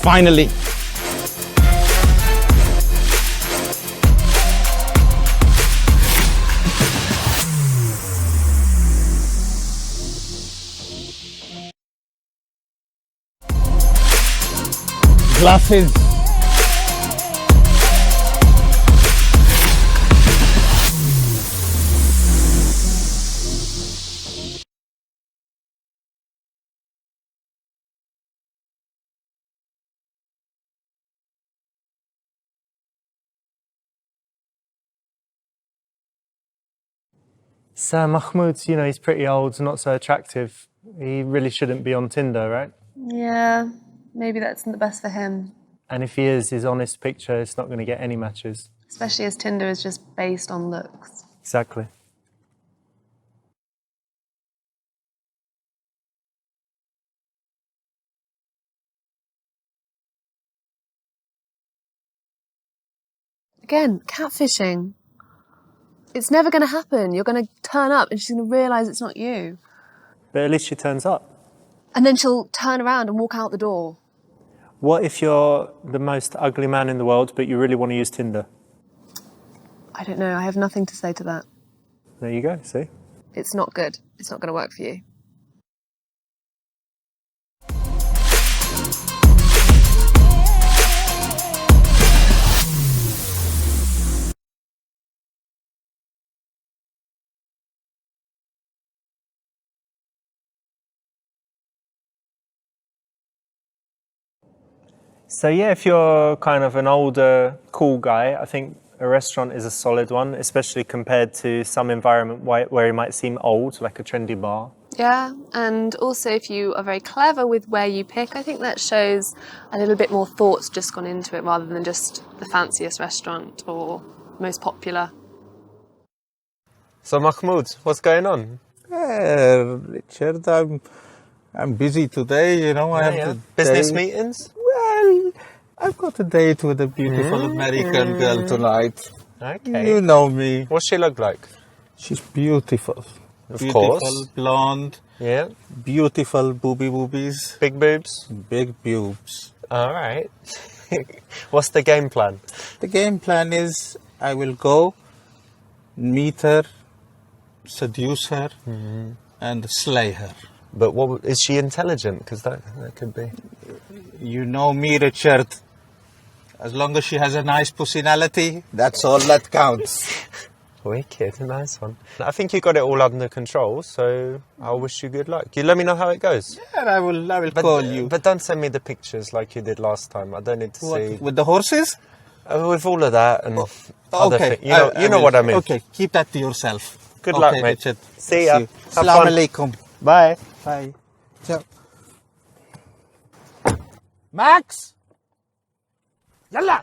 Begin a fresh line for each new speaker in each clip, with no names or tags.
Finally. Glasses.
Sir Mahmoud, you know, he's pretty old, not so attractive. He really shouldn't be on Tinder, right?
Yeah, maybe that's not the best for him.
And if he is, his honest picture, it's not going to get any matches.
Especially as Tinder is just based on looks.
Exactly.
Again, catfishing. It's never going to happen. You're going to turn up and she's going to realise it's not you.
But at least she turns up.
And then she'll turn around and walk out the door.
What if you're the most ugly man in the world, but you really want to use Tinder?
I don't know. I have nothing to say to that.
There you go, see?
It's not good. It's not going to work for you.
So yeah, if you're kind of an older, cool guy, I think a restaurant is a solid one, especially compared to some environment where it might seem old, like a trendy bar.
Yeah, and also if you are very clever with where you pick, I think that shows a little bit more thought's just gone into it rather than just the fanciest restaurant or most popular.
So Mahmoud, what's going on?
Richard, I'm busy today, you know. I have to
Business meetings?
Well, I've got a date with a beautiful American girl tonight.
Okay.
You know me.
What's she look like?
She's beautiful.
Of
Beautiful,
course.
blonde,
Yeah.
beautiful boobies,
Big boobs?
big boobs.
All right. What's the game plan?
The game plan is I will go, meet her, seduce her, and slay her.
But what is she intelligent? Because that could be.
You know me, Richard. As long as she has a nice personality, that's all that counts.
Wicked, nice one. I think you got it all under control, so I wish you good luck. You let me know how it goes.
And I will call you.
But don't send me the pictures like you did last time. I don't need to see.
With the horses?
With all of that and other
Okay.
things. You know what I mean.
Okay, keep that to yourself.
Good luck, mate.
Richard.
See ya. Have
Assalamu
fun.
alaikum.
Bye.
Bye. Ciao. Max! Yalla!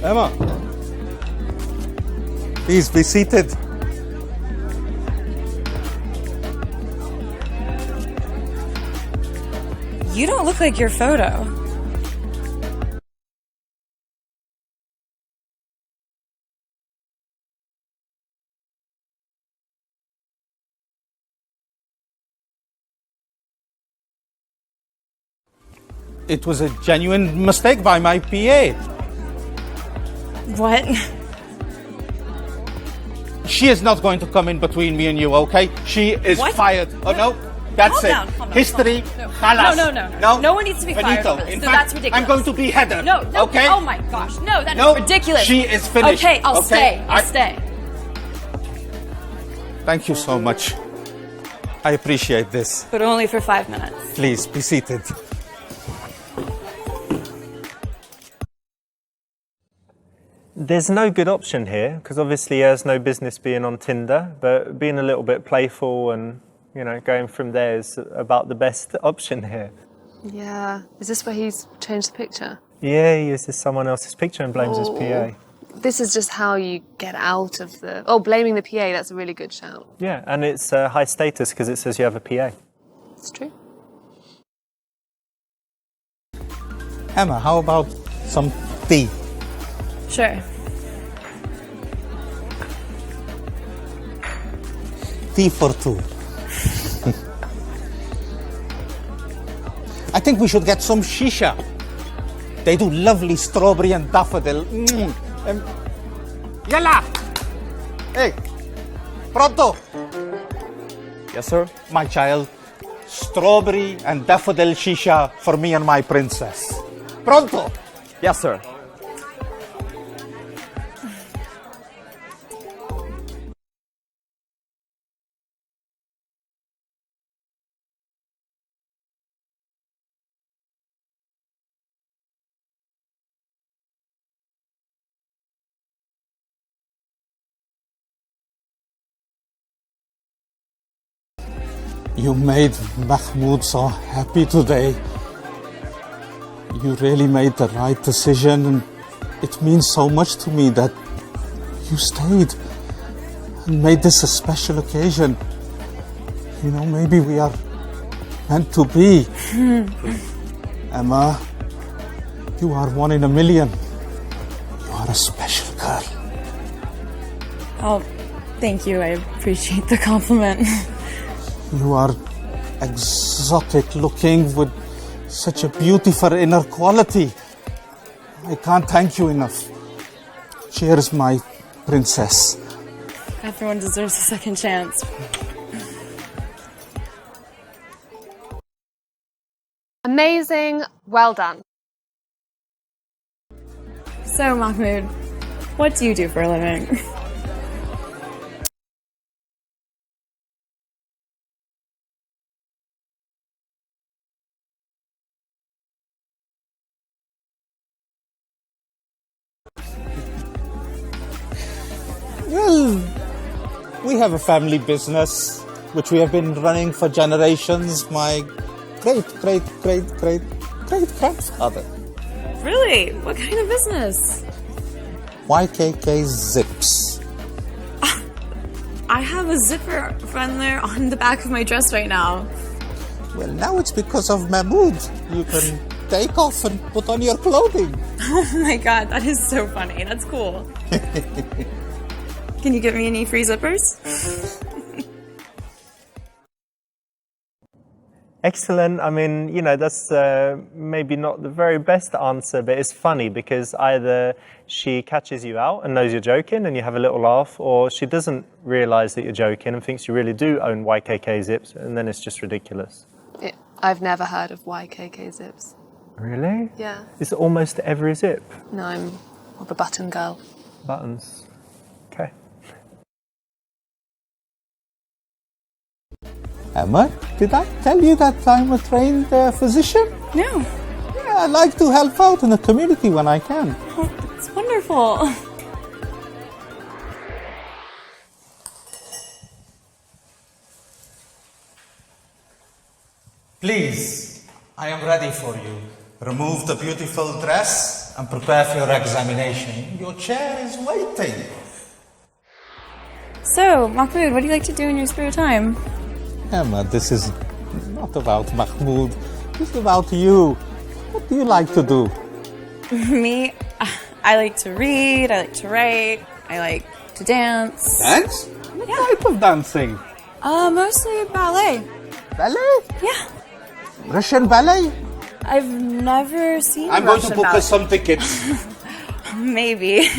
Emma, please be seated.
You don't look like your photo.
It was a genuine mistake by my PA.
What?
She is not going to come in between me and you, okay? She is
What?
fired. Oh, no. That's
calm
it.
down, calm down,
History.
calm down.
Khalas.
No. No one needs to be fired
Finito.
for this.
In
No,
fact,
that's ridiculous.
I'm going to behead her.
No,
Okay?
Oh my gosh. No, that is
No,
ridiculous.
she is finished.
Okay, I'll
Okay?
stay. I'll stay.
Thank you so much. I appreciate this.
But only for 5 minutes.
Please be seated.
There's no good option here because obviously he has no business being on Tinder, but being a little bit playful and, going from there is about the best option here.
Yeah. Is this where he's changed the picture?
Yeah, he uses someone else's picture and blames his PA.
This is just how you get out of the... Oh, blaming the PA, that's a really good shout.
Yeah, and it's high status because it says you have a PA.
It's true.
Emma, how about some tea?
Sure.
Tea for two. I think we should get some shisha. They do lovely strawberry and daffodil. Yalla! Hey, pronto!
Yes, sir.
My child, strawberry and daffodil shisha for me and my princess. Pronto!
Yes, sir.
You made Mahmoud so happy today. You really made the right decision, and it means so much to me that you stayed and made this a special occasion. Maybe we are meant to be. Emma, you are one in a million. You are a special girl.
Oh, thank you. I appreciate the compliment.
You are exotic looking with such a beautiful inner quality. I can't thank you enough. Cheers, my princess.
Everyone deserves a second chance.
Amazing. Well done.
So, Mahmoud, what do you do for a living?
Well, we have a family business which we have been running for generations. My great grandfather.
Really? What kind of business?
YKK Zips.
I have a zipper friend there on the back of my dress right now.
Well, now it's because of Mahmoud. You can take off and put on your clothing.
Oh my god, that is so funny. That's cool. Can you give me any free zippers?
Excellent. I mean, that's maybe not the very best answer, but it's funny because either she catches you out and knows you're joking and you have a little laugh, or she doesn't realize that you're joking and thinks you really do own YKK zips, and then it's just ridiculous.
I've never heard of YKK zips.
Really?
Yeah.
It's almost every zip.
No, I'm more of a button girl.
Buttons. Okay.
Emma, did I tell you that I'm a trained physician?
No.
Yeah, I like to help out in the community when I can.
Oh, it's wonderful.
Please, I am ready for you. Remove the beautiful dress and prepare for your examination. Your chair is waiting.
So, Mahmoud, what do you like to do in your spare time?
Emma, this is not about Mahmoud. It's about you. What do you like to do?
Me? I like to read, I like to write, I like to dance.
Dance? What type of dancing?
Mostly ballet.
Ballet?
Yeah.
Russian ballet?
I've never seen
I'm going to
Russian
book
ballet.
us some tickets.
Maybe.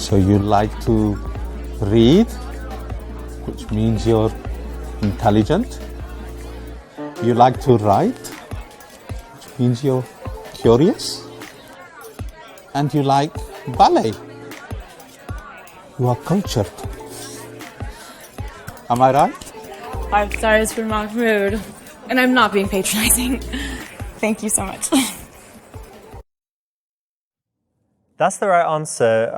So you like to read, which means you're intelligent. You like to write, which means you're curious. And you like ballet. You are cultured. Am I right?
5 stars for Mahmood. And I'm not being patronizing. Thank you so much.
That's the right answer.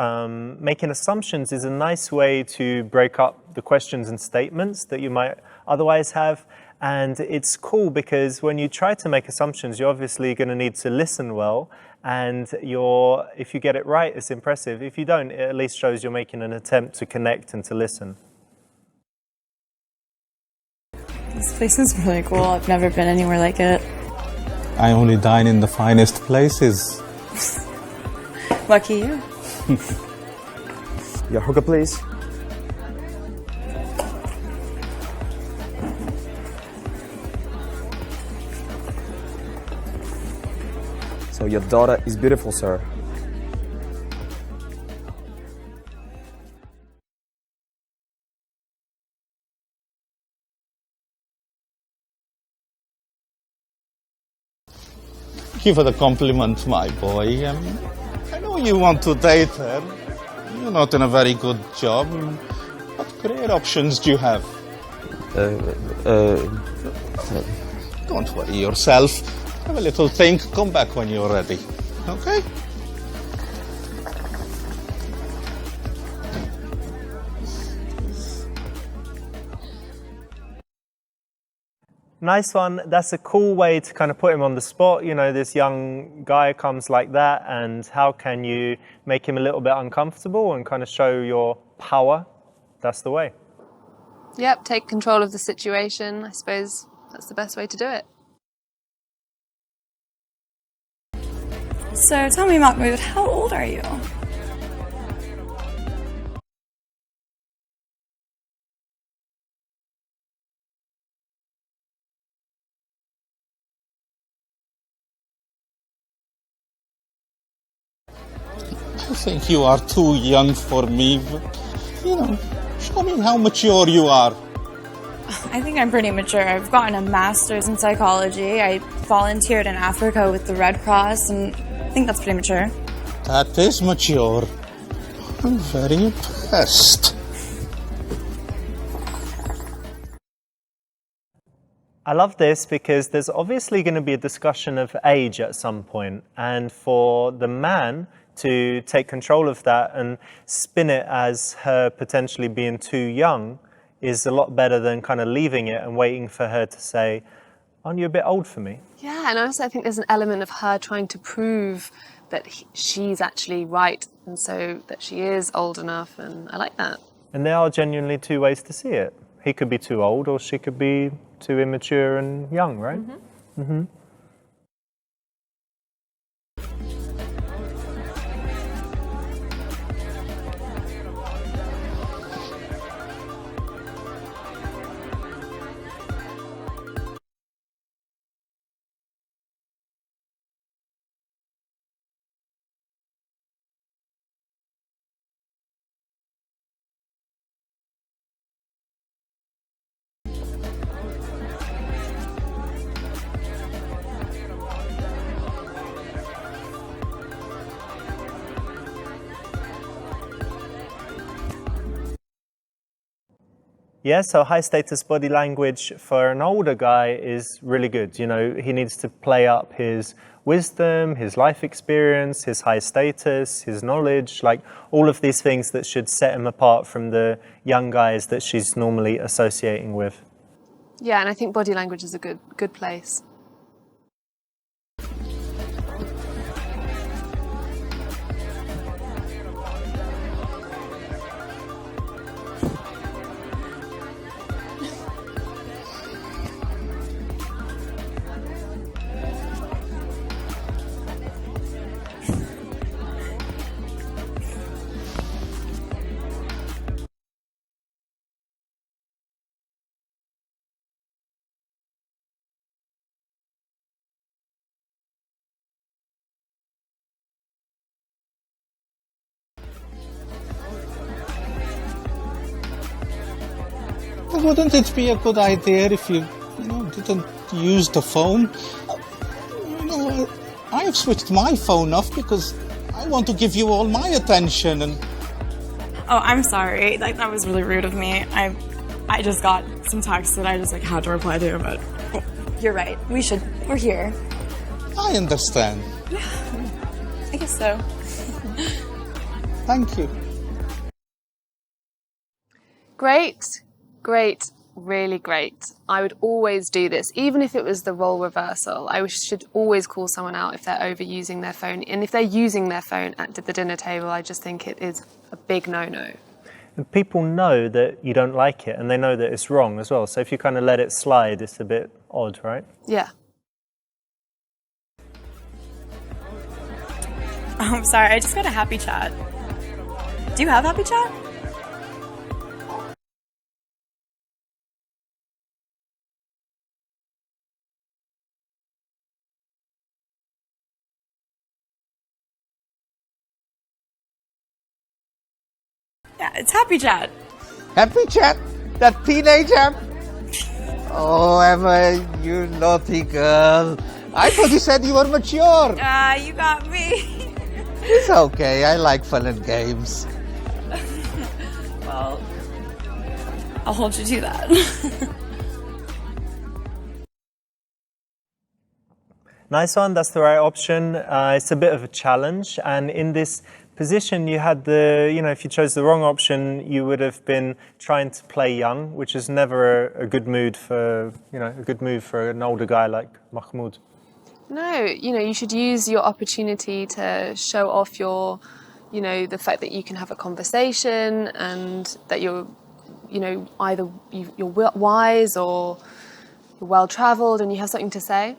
Making assumptions is a nice way to break up the questions and statements that you might otherwise have. And it's cool because when you try to make assumptions, you're obviously going to need to listen well. And if you get it right, it's impressive. If you don't, it at least shows you're making an attempt to connect and to listen.
This place is really cool. I've never been anywhere like it.
I only dine in the finest places.
Lucky you.
Your hookah, please. So your daughter is beautiful, sir.
Thank you for the compliment, my boy. I know you want to date her. You're not in a very good job. What career options do you have? Don't worry yourself. Have a little think. Come back when you're ready. Okay?
Nice one. That's a cool way to kind of put him on the spot. You know, this young guy comes like that, and how can you make him a little bit uncomfortable and kind of show your power? That's the way.
Yep, take control of the situation. I suppose that's the best way to do it.
So tell me, Mahmood, how old are you?
I think you are too young for me. But, show me how mature you are.
I think I'm pretty mature. I've gotten a master's in psychology. I volunteered in Africa with the Red Cross, and I think that's pretty mature.
That is mature. I'm very impressed.
I love this because there's obviously going to be a discussion of age at some point, and for the man to take control of that and spin it as her potentially being too young is a lot better than kind of leaving it and waiting for her to say, aren't you a bit old for me?
Yeah, and also I think there's an element of her trying to prove that she's actually right, and so that she is old enough, and I like that.
And there are genuinely two ways to see it. He could be too old, or she could be too immature and young, right? Mm-hmm. Yeah, so high status body language for an older guy is really good. You know, he needs to play up his wisdom, his life experience, his high status, his knowledge, like all of these things that should set him apart from the young guys that she's normally associating with.
Yeah, and I think body language is a good place.
wouldn't it be a good idea if you didn't use the phone? I've switched my phone off because I want to give you all my attention and...
Oh, I'm sorry. That was really rude of me. I just got some text that I just had to reply to, but you're right. We're here.
I understand.
I guess so.
Thank you.
Great, great, really great. I would always do this, even if it was the role reversal. I should always call someone out if they're overusing their phone. And if they're using their phone at the dinner table, I just think it is a big no-no.
And people know that you don't like it, and they know that it's wrong as well. So if you kind of let it slide, it's a bit odd, right?
Yeah.
Oh, I'm sorry. I just got a happy chat. Do you have happy chat? Yeah, it's happy chat.
Happy chat? That teenage app? Oh, Emma, you naughty girl. I thought you said you were mature.
You got me.
It's okay. I like fun and games.
Well, I'll hold you to that.
Nice one, that's the right option. It's a bit of a challenge, and in this position you had if you chose the wrong option, you would have been trying to play young, which is never a good mood for, a good move for an older guy like Mahmoud.
No, you should use your opportunity to show off your, the fact that you can have a conversation and that you're, either you're wise or you're well-travelled and you have something to say.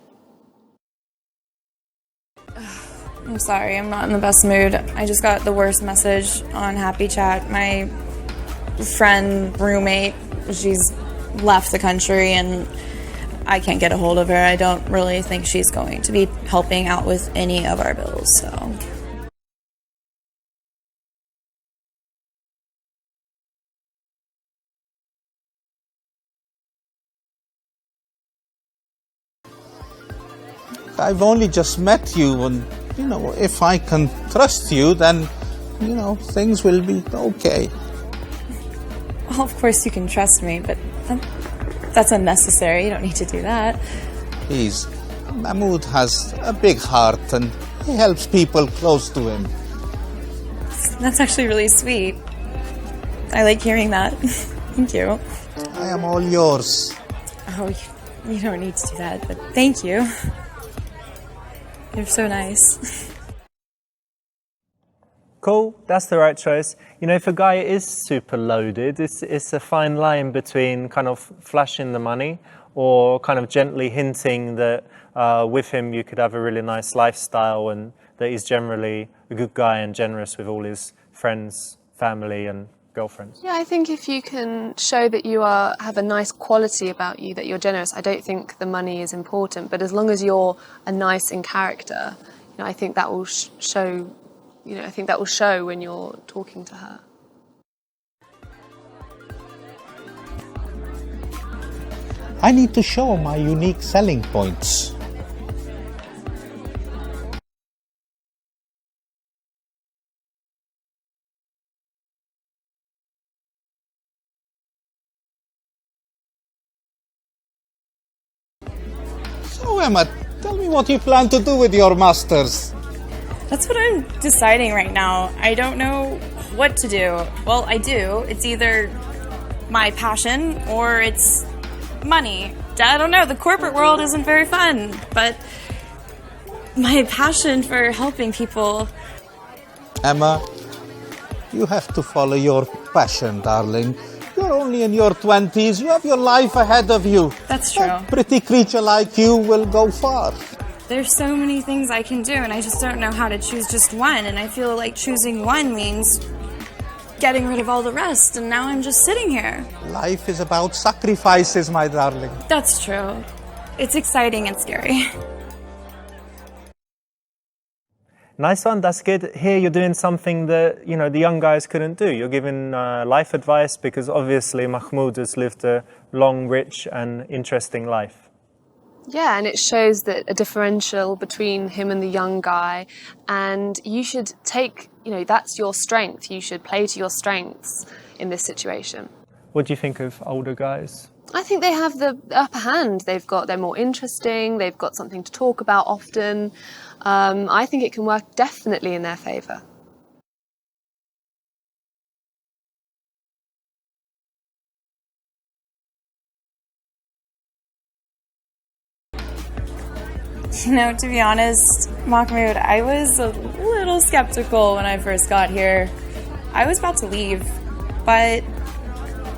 I'm sorry, I'm not in the best mood. I just got the worst message on Happy Chat. My friend, roommate, she's left the country and I can't get a hold of her. I don't really think she's going to be helping out with any of our bills, so.
I've only just met you and, if I can trust you, then, things will be okay.
Well, of course you can trust me, but that's unnecessary. You don't need to do that.
Please, Mahmoud has a big heart and he helps people close to him.
That's actually really sweet. I like hearing that. Thank you.
I am all yours.
Oh, you don't need to do that, but thank you. You're so nice.
Cool, that's the right choice. If a guy is super loaded, it's a fine line between kind of flashing the money or kind of gently hinting that with him you could have a really nice lifestyle and that he's generally a good guy and generous with all his friends, family and girlfriends.
Yeah, I think if you can show that you have a nice quality about you, that you're generous, I don't think the money is important. But as long as you're a nice in character, I think that will show. I think that will show when you're talking to her.
I need to show my unique selling points. So, Emma, tell me what you plan to do with your masters.
That's what I'm deciding right now. I don't know what to do. Well, I do. It's either my passion or it's money. I don't know. The corporate world isn't very fun, but my passion for helping people.
Emma, you have to follow your passion, darling. You're only in your 20s. You have your life ahead of you.
That's true.
A pretty creature like you will go far.
There's so many things I can do, and I just don't know how to choose just one. And I feel like choosing one means getting rid of all the rest, and now I'm just sitting here.
Life is about sacrifices, my darling.
That's true. It's exciting and scary.
Nice one, that's good. Here you're doing something that, you know, the young guys couldn't do. You're giving life advice because obviously Mahmoud has lived a long, rich and interesting life.
Yeah, and it shows that a differential between him and the young guy, and you should take, you know, that's your strength. You should play to your strengths in this situation.
What do you think of older guys?
I think they have the upper hand. They're more interesting. They've got something to talk about often. I think it can work definitely in their favour.
You know, to be honest, Mahmoud, I was a little skeptical when I first got here. I was about to leave, but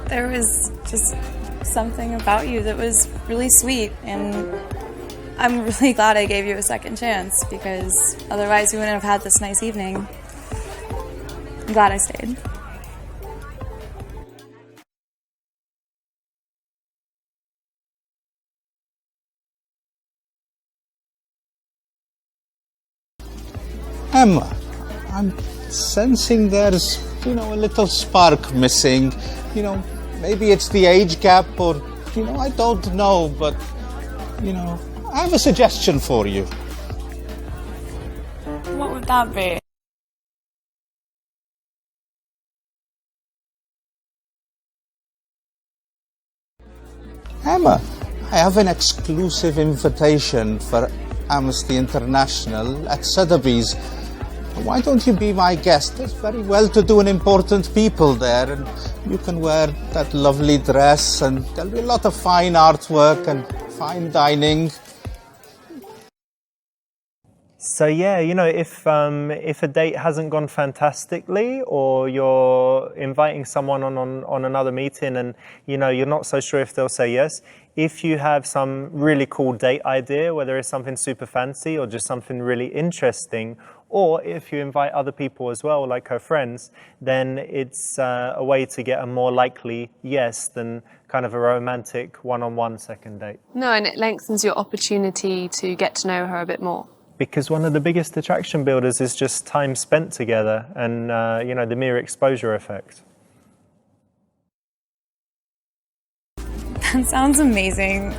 there was just something about you that was really sweet, and I'm really glad I gave you a second chance, because otherwise we wouldn't have had this nice evening. I'm glad I stayed.
Emma, I'm sensing there's, a little spark missing. Maybe it's the age gap or, I don't know, but, I have a suggestion for you.
What would that be?
Emma, I have an exclusive invitation for Amnesty International at Sotheby's. Why don't you be my guest? There's very well-to-do and important people there, and you can wear that lovely dress, and there'll be a lot of fine artwork and fine dining.
So yeah, if a date hasn't gone fantastically, or you're inviting someone on another meeting and you're not so sure if they'll say yes, if you have some really cool date idea, whether it's something super fancy or just something really interesting, or if you invite other people as well, like her friends, then it's a way to get a more likely yes than kind of a romantic one-on-one second date.
No, and it lengthens your opportunity to get to know her a bit more.
Because one of the biggest attraction builders is just time spent together and, the mere exposure effect.
That sounds amazing.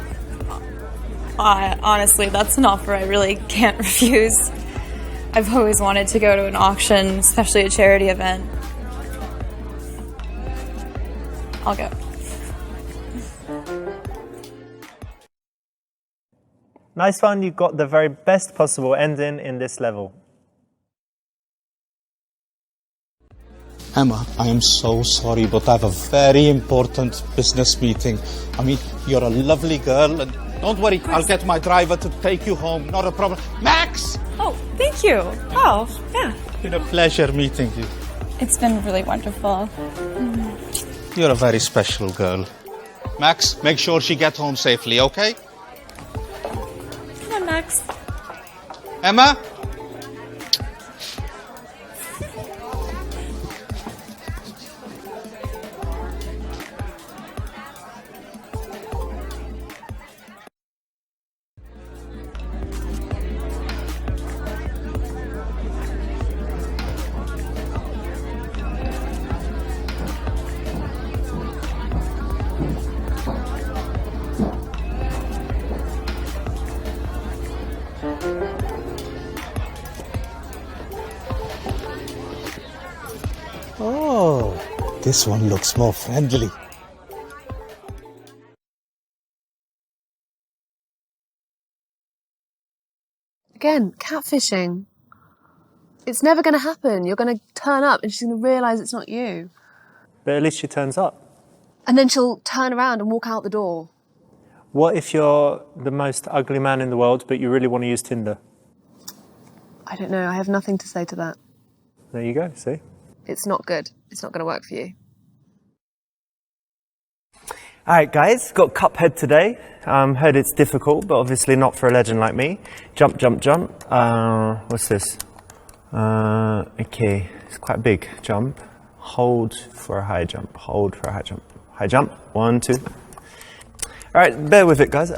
Honestly, that's an offer I really can't refuse. I've always wanted to go to an auction, especially a charity event. I'll go.
Nice one, you got the very best possible ending in this level.
Emma, I am so sorry, but I have a very important business meeting. You're a lovely girl, and don't worry, I'll get my driver to take you home. Not a problem. Max!
Oh, thank you. Oh, yeah.
It's been a pleasure meeting you.
It's been really wonderful.
You're a very special girl. Max, make sure she gets home safely, okay?
Come on, Max.
Emma? Oh, this one looks more friendly.
Again, catfishing. It's never going to happen. You're going to turn up and she's going to realise it's not you.
But at least she turns up.
And then she'll turn around and walk out the door.
What if you're the most ugly man in the world, but you really want to use Tinder?
I don't know. I have nothing to say to that.
There you go, see?
It's not good. It's not going to work for you.
Alright guys, got Cuphead today. Heard it's difficult, but obviously not for a legend like me. Jump, jump, jump. What's this? Okay, it's quite big. Jump. Hold for a high jump. Hold for a high jump. High jump. 1, 2. Alright, bear with it guys.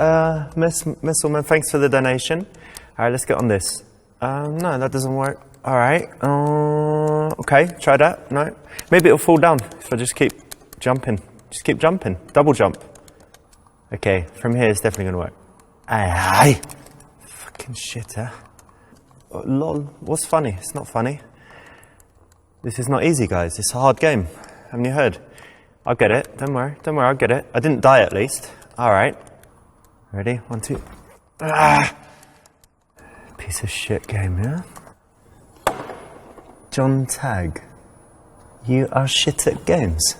Miss Woman, thanks for the donation. Alright, let's get on this. No, that doesn't work. All right. Okay, try that. No. Maybe it'll fall down if I just keep jumping. Just keep jumping. Double jump. Okay, from here it's definitely going to work. Aye. Fucking shit, huh? Oh, lol. What's funny? It's not funny. This is not easy, guys. It's a hard game. Haven't you heard? I'll get it. Don't worry. Don't worry, I'll get it. I didn't die at least. All right. Ready? 1, 2. Ah! Piece of shit game, yeah? John Tagg, you are shit at games.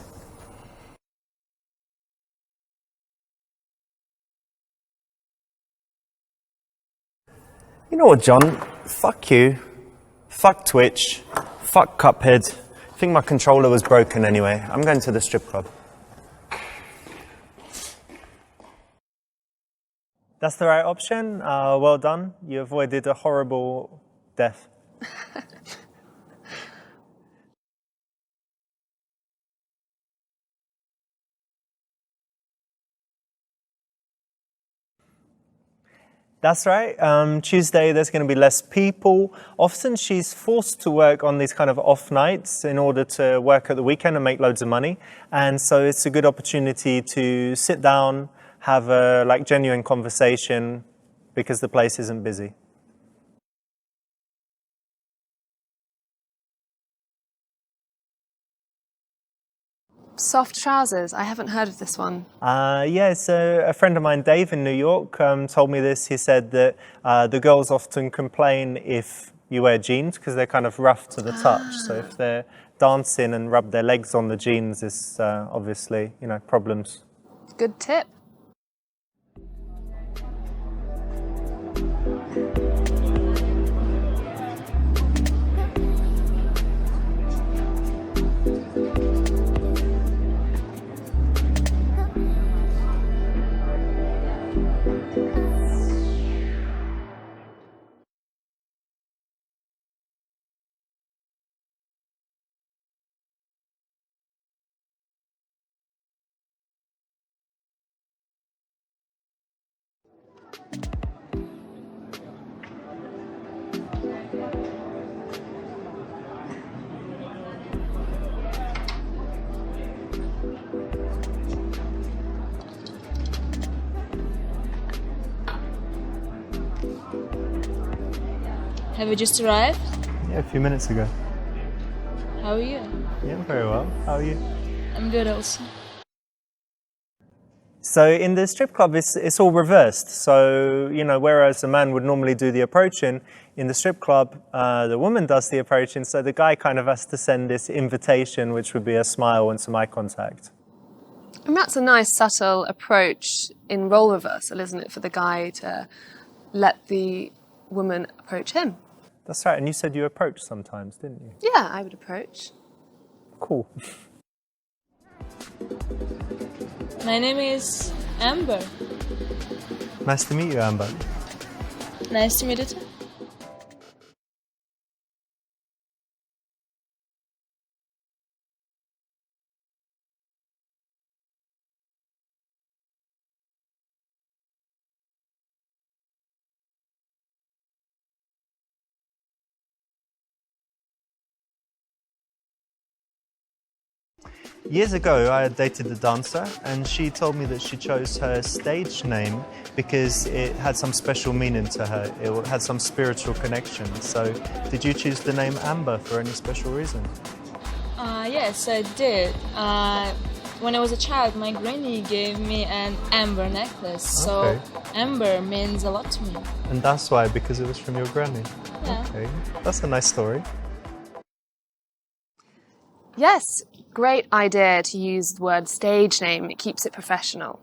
You know what, John? Fuck you. Fuck Twitch. Fuck Cuphead. I think my controller was broken anyway. I'm going to the strip club.
That's the right option. Well done. You avoided a horrible death. That's right. Tuesday, there's going to be less people. Often she's forced to work on these kind of off nights in order to work at the weekend and make loads of money. And so it's a good opportunity to sit down, have a genuine conversation because the place isn't busy.
Soft trousers. I haven't heard of this one.
Yeah, so a friend of mine, Dave, in New York, told me this. He said that the girls often complain if you wear jeans because they're kind of rough to the touch. So if they're dancing and rub their legs on the jeans, it's obviously, problems.
Good tip.
Have you just arrived?
Yeah, a few minutes ago.
How are you?
Yeah, very well. How are you?
I'm good also.
So in the strip club, it's all reversed. So, whereas a man would normally do the approaching, in the strip club, the woman does the approaching. So the guy kind of has to send this invitation, which would be a smile and some eye contact.
And that's a nice subtle approach in role reversal, isn't it, for the guy to let the woman approach him?
That's right. And you said you approach sometimes, didn't you?
Yeah, I would approach.
Cool.
My name is Amber.
Nice to meet you, Amber.
Nice to meet you too.
Years ago, I had dated a dancer, and she told me that she chose her stage name because it had some special meaning to her. It had some spiritual connection. So, did you choose the name Amber for any special reason?
Yes, I did. When I was a child, my granny gave me an amber necklace.
Okay.
So, amber means a lot to me.
And that's why, because it was from your granny?
Yeah.
Okay, that's a nice story.
Yes, great idea to use the word stage name. It keeps it professional.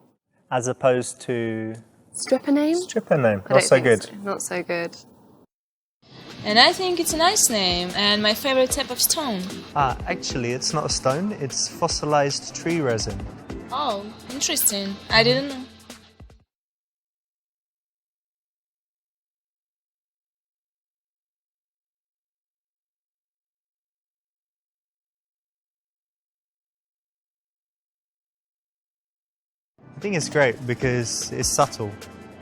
As opposed to...
Stripper name?
Stripper name,
I
not
don't
so
think
good.
so. Not so good.
And I think it's a nice name and my favorite type of stone.
Actually, it's not a stone, it's fossilized tree resin.
Oh, interesting. I didn't know.
I think it's great because it's subtle,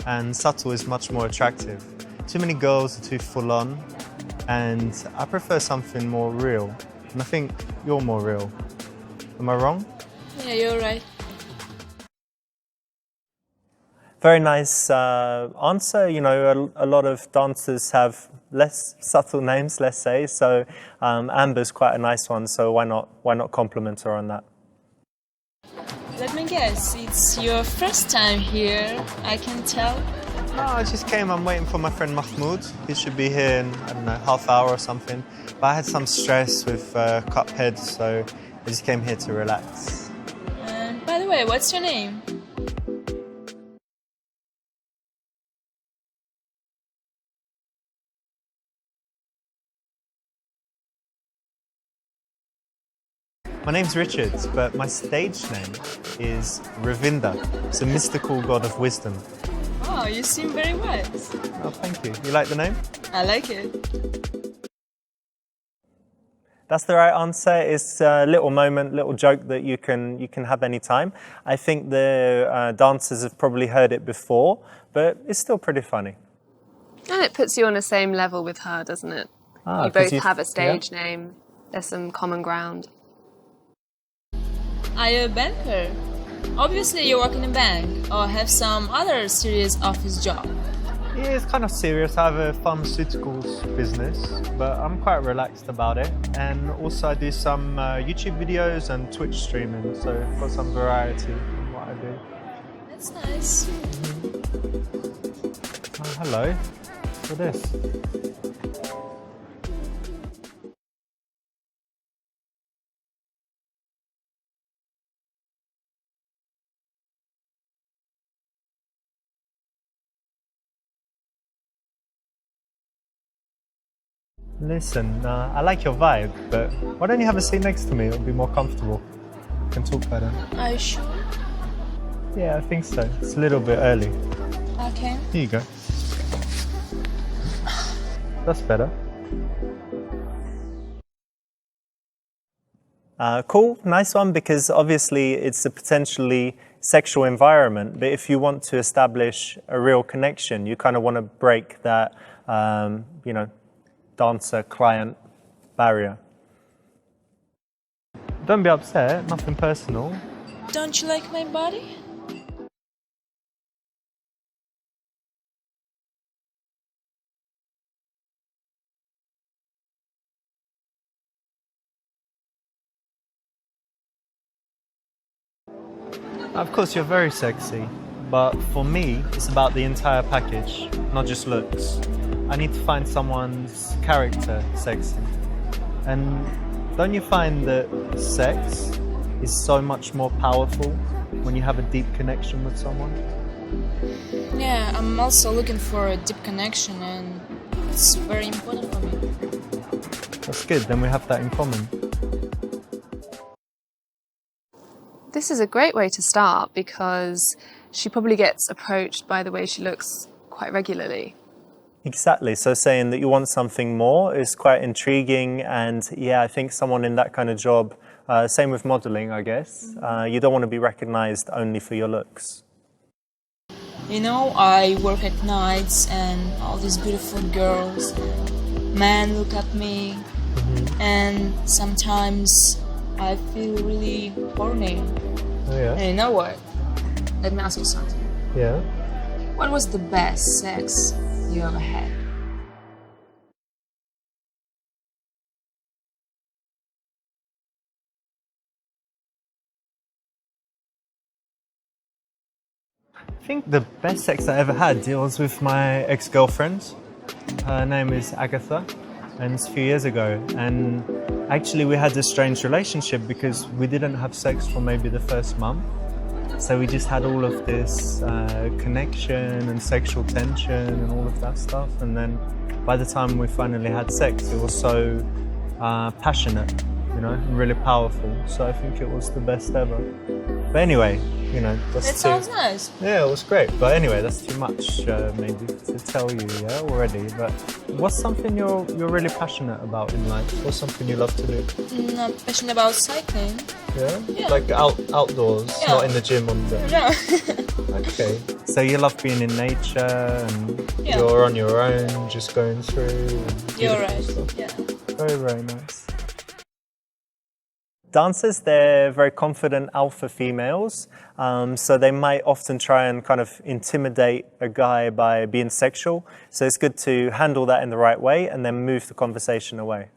and subtle is much more attractive. Too many girls are too full on, and I prefer something more real. And I think you're more real. Am I wrong?
Yeah, you're right.
Very nice answer. You know, a lot of dancers have less subtle names, let's say. So Amber's quite a nice one. So why not compliment her on that?
Let me guess, it's your first time here, I can tell.
No, I just came. I'm waiting for my friend Mahmoud. He should be here in, I don't know, half hour or something. But I had some stress with Cuphead, so I just came here to relax.
And by the way, what's your name?
My name's Richard, but my stage name is Ravinda. It's a mystical god of wisdom.
Oh, you seem very wise.
Oh, thank you. You like the name?
I like it.
That's the right answer. It's a little moment, little joke that you can have any time. I think the dancers have probably heard it before, but it's still pretty funny.
And it puts you on the same level with her, doesn't it? You
'cause
both have a stage name. There's some common ground.
Are you a banker? Obviously you work in a bank or have some other serious office job.
Yeah, it's kind of serious. I have a pharmaceuticals business, but I'm quite relaxed about it. And also I do some YouTube videos and Twitch streaming, so I've got some variety in what I do.
That's nice.
Oh, hello. What's this? Listen, I like your vibe, but why don't you have a seat next to me? It'll be more comfortable. We can talk better.
Are you sure?
Yeah, I think so. It's a little bit early.
Okay.
Here you go. That's better. Cool, nice one, because obviously it's a potentially sexual environment, but if you want to establish a real connection, you kind of want to break that, dancer-client barrier. Don't be upset, nothing personal.
Don't you like my body?
Of course, you're very sexy, but for me, it's about the entire package, not just looks. I need to find someone's character sexy. And don't you find that sex is so much more powerful when you have a deep connection with someone?
Yeah, I'm also looking for a deep connection and it's very important for me.
That's good, then we have that in common.
This is a great way to start because she probably gets approached by the way she looks quite regularly.
Exactly, so saying that you want something more is quite intriguing, and yeah, I think someone in that kind of job, same with modelling, I guess, you don't want to be recognised only for your looks.
You know, I work at nights and all these beautiful girls, men look at me, and sometimes I feel really horny.
Oh yeah?
And you know what? Let me ask you something.
Yeah?
What was the best sex you ever had?
I think the best sex I ever had, it was with my ex-girlfriend. Her name is Agatha, and it's a few years ago. And actually we had a strange relationship because we didn't have sex for maybe the first month. So we just had all of this connection and sexual tension and all of that stuff. And then by the time we finally had sex, it was so passionate, and really powerful. So I think it was the best ever. But anyway, that's
That sounds nice.
Yeah, it was great. But anyway, that's too much maybe to tell you, already. But what's something you're really passionate about in life? What's something you love to do?
I'm passionate about cycling.
Yeah? Like outdoors,
Yeah.
not in the gym on the...
No.
Okay. So you love being in nature and
Yeah.
you're on your own, just going through. And
You're
beautiful
right.
stuff. Very, very nice. Dancers, they're very confident alpha females, so they might often try and kind of intimidate a guy by being sexual. So it's good to handle that in the right way and then move the conversation away.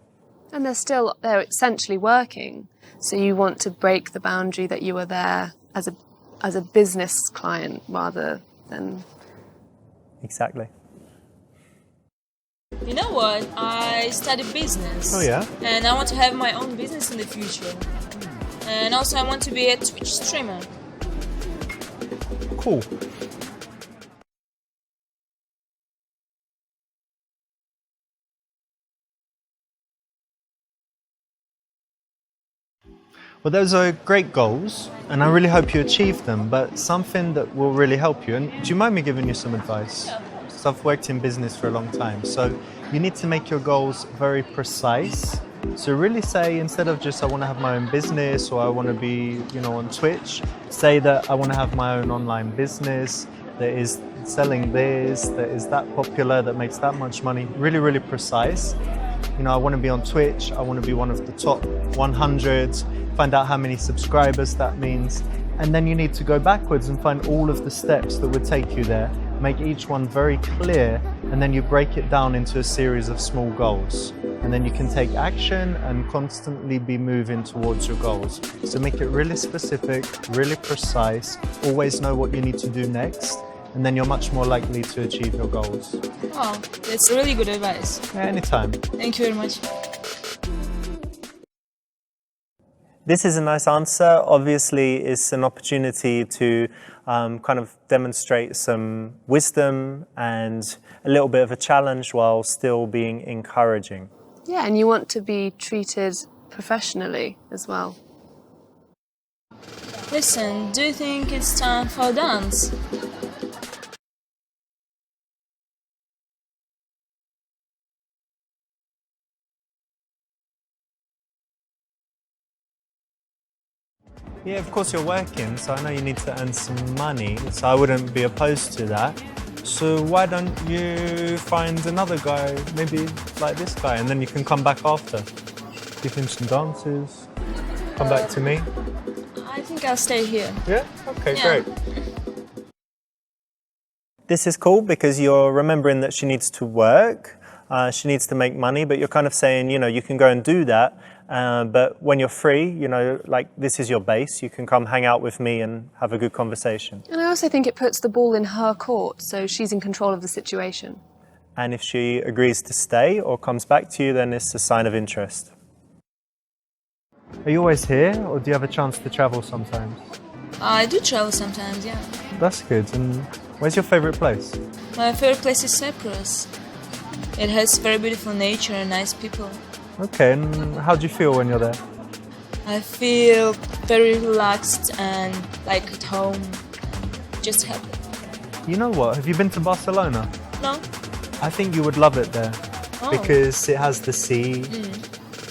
And they're essentially working. So you want to break the boundary that you are there as a business client rather than...
Exactly.
You know what? I studied business.
Oh, yeah?
And I want to have my own business in the future. And also I want to be a Twitch streamer.
Cool. Well, those are great goals, and I really hope you achieve them, but something that will really help you, and do you mind me giving you some advice? So I've worked in business for a long time, so you need to make your goals very precise. So really say, instead of just I want to have my own business or I want to be, on Twitch, say that I want to have my own online business that is selling this, that is that popular, that makes that much money. Really, really precise. I want to be on Twitch, I want to be one of the top 100, find out how many subscribers that means, and then you need to go backwards and find all of the steps that would take you there, make each one very clear, and then you break it down into a series of small goals. And then you can take action and constantly be moving towards your goals. So make it really specific, really precise, always know what you need to do next, and then you're much more likely to achieve your goals.
Wow, that's really good advice.
Yeah, anytime.
Thank you very much.
This is a nice answer. Obviously, it's an opportunity to kind of demonstrate some wisdom and a little bit of a challenge while still being encouraging.
Yeah, and you want to be treated professionally as well.
Listen, do you think it's time for a dance?
Yeah, of course you're working, so I know you need to earn some money, so I wouldn't be opposed to that. So why don't you find another guy, maybe like this guy, and then you can come back after. Give him some dances, come back to me.
I think I'll stay here.
Yeah? Okay,
Yeah.
great. This is cool because you're remembering that she needs to work, she needs to make money, but you're kind of saying, you can go and do that, but when you're free, like this is your base, you can come hang out with me and have a good conversation.
And I also think it puts the ball in her court, so she's in control of the situation.
And if she agrees to stay or comes back to you, then it's a sign of interest. Are you always here, or do you have a chance to travel sometimes?
I do travel sometimes, yeah.
That's good. And where's your favorite place?
My favorite place is Cyprus. It has very beautiful nature and nice people.
Okay, and how do you feel when you're there?
I feel very relaxed and like at home. Just happy.
You know what? Have you been to Barcelona?
No?
I think you would love it there because it has the sea,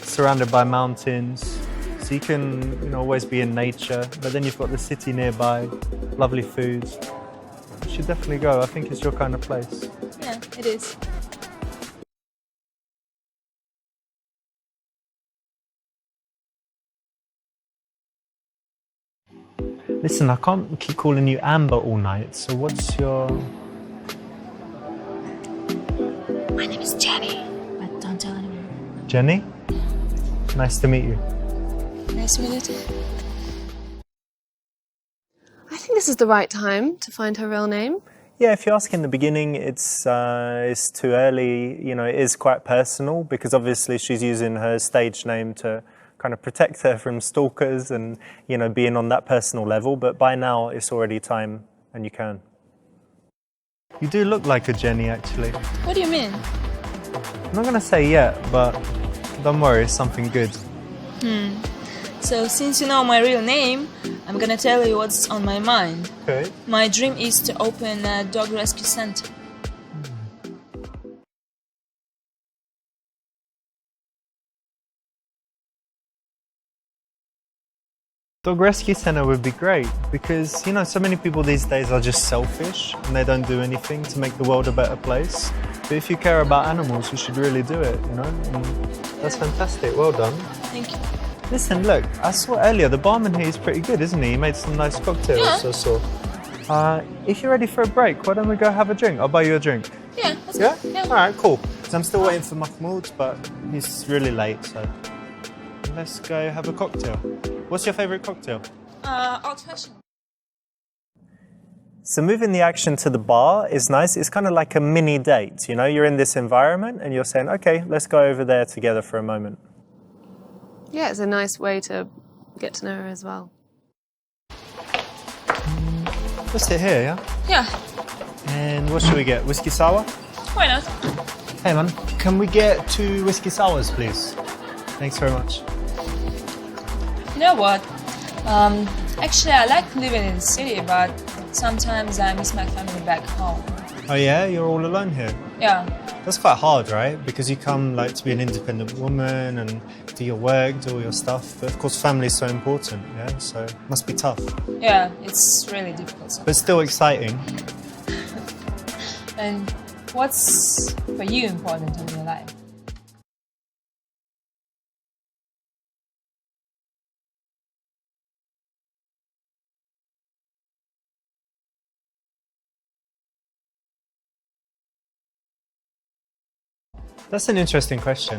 surrounded by mountains. So you can, always be in nature, but then you've got the city nearby, lovely food. You should definitely go. I think it's your kind of place.
Yeah, it is.
Listen, I can't keep calling you Amber all night, so what's your...
My name is Jenny, but don't tell anyone.
Jenny? Nice to meet you.
Nice to meet you too.
I think this is the right time to find her real name.
Yeah, if you ask in the beginning, it's too early. It is quite personal because obviously she's using her stage name to kind of protect her from stalkers and, being on that personal level. But by now, it's already time and you can. You do look like a Jenny, actually.
What do you mean?
I'm not going to say yet, but don't worry, it's something good.
So since you know my real name, I'm gonna tell you what's on my mind.
Okay.
My dream is to open a dog rescue center.
Dog rescue centre would be great because, you know, so many people these days are just selfish and they don't do anything to make the world a better place. But if you care about animals, you should really do it, you know? And that's fantastic. Well done.
Thank you.
Listen, look, I saw earlier, the barman here is pretty good, isn't he? He made some nice cocktails,
Yeah.
I saw. If you're ready for a break, why don't we go have a drink? I'll buy you a drink.
Yeah, that's
Yeah?
good. Yeah.
All right, cool. 'Cause I'm still waiting for Mahmoud, but he's really late, so let's go have a cocktail. What's your favourite cocktail?
Old fashioned.
So moving the action to the bar is nice. It's kind of like a mini date, you know? You're in this environment and you're saying, okay, let's go over there together for a moment.
Yeah, it's a nice way to get to know her as well.
Let's sit here, yeah?
Yeah,
And what should we get? Whiskey sour?
why not?
Hey man, can we get 2 whiskey sours, please? Thanks very much.
You know what? Actually, I like living in the city, but sometimes I miss my family back home.
Oh yeah, you're all alone here?
Yeah,
That's quite hard, right? Because you come like to be an independent woman and do your work, do all your stuff. But of course, family is so important, yeah? So it must be tough.
yeah, it's really difficult.
But still exciting.
And what's for you important in your life?
That's an interesting question.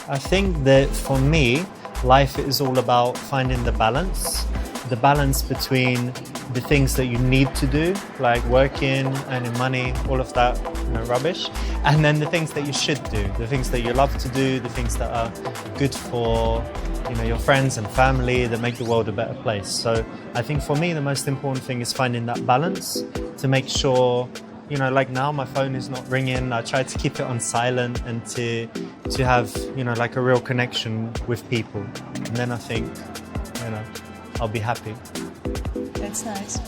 I think that for me, life is all about finding the balance between the things that you need to do, like working, earning money, all of that, you know, rubbish, and then the things that you should do, the things that you love to do, the things that are good for, you know, your friends and family, that make the world a better place. So I think for me, the most important thing is finding that balance to make sure, you know, like now my phone is not ringing. I try to keep it on silent and to have, you know, like a real connection with people. And then I think, you know, I'll be happy.
That's nice.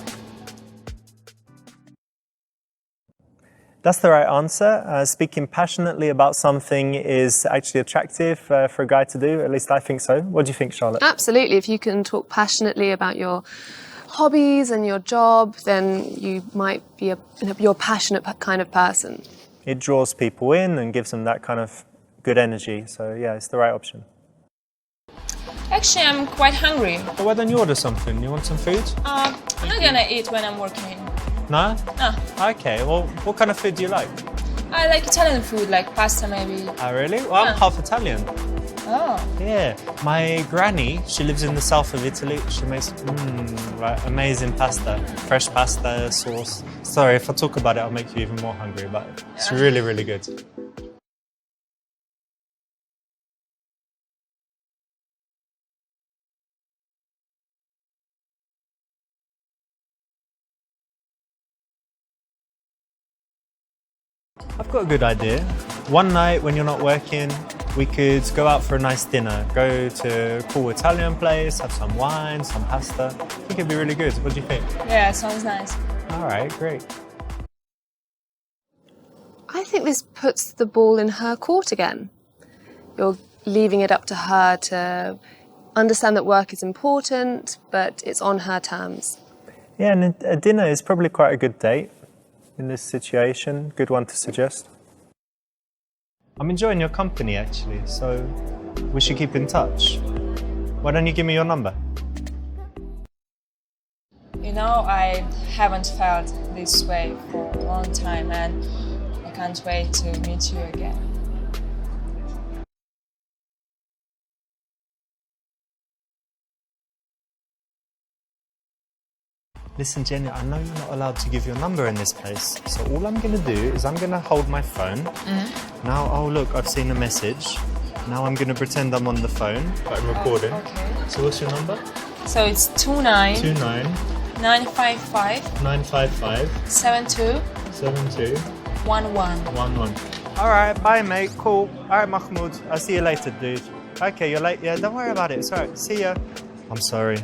That's the right answer. Speaking passionately about something is actually attractive for a guy to do. At least I think so. What do you think, Charlotte?
Absolutely. If you can talk passionately about your hobbies and your job, then you might be you're a passionate kind of person.
It draws people in and gives them that kind of good energy. So yeah, it's the right option.
Actually, I'm quite hungry.
Well, why don't you order something? You want some food?
I'm not gonna eat when I'm working.
No?
No,
Okay, well, what kind of food do you like?
I like Italian food, like pasta maybe.
Oh, really? Well, I'm
Yeah.
half Italian.
Oh,
Yeah, my granny, she lives in the south of Italy. She makes like amazing pasta, fresh pasta sauce. Sorry, if I talk about it, I'll make you even more hungry, but it's really, really good. I've got a good idea. One night when you're not working, we could go out for a nice dinner. Go to a cool Italian place, have some wine, some pasta. I think it'd be really good. What do you think?
yeah, sounds nice.
All right, great.
I think this puts the ball in her court again. You're leaving it up to her to understand that work is important, but it's on her terms.
Yeah, and a dinner is probably quite a good date in this situation. Good one to suggest. I'm enjoying your company actually, so we should keep in touch. Why don't you give me your number?
You know, I haven't felt this way for a long time and I can't wait to meet you again.
Listen, Jenny, I know you're not allowed to give your number in this place, so all I'm going to do is I'm going to hold my phone. Now, oh look, I've seen a message. Now I'm going to pretend I'm on the phone, but I'm recording.
Okay.
So what's your number?
So it's 29
29
955
955
72
72
11.
11. All right, bye, mate. Cool. All right, Mahmoud. I'll see you later, dude. Okay, you're late. Yeah, don't worry about it. It's all right. See ya. I'm sorry.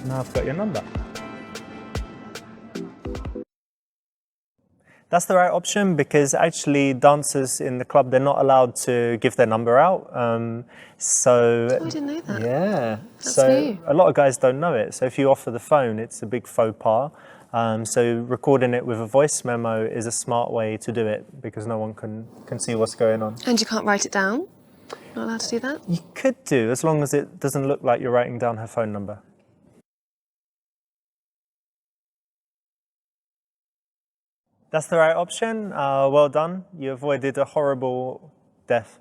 Now I've got your number. That's the right option because actually dancers in the club, they're not allowed to give their number out.
Oh, I didn't know that.
Yeah.
That's
so
new.
a lot of guys don't know it. So if you offer the phone, it's a big faux pas. So recording it with a voice memo is a smart way to do it because no one can see what's going on.
And you can't write it down? Not allowed to do that?
You could do, as long as it doesn't look like you're writing down her phone number. That's the right option. Well done. You avoided a horrible death.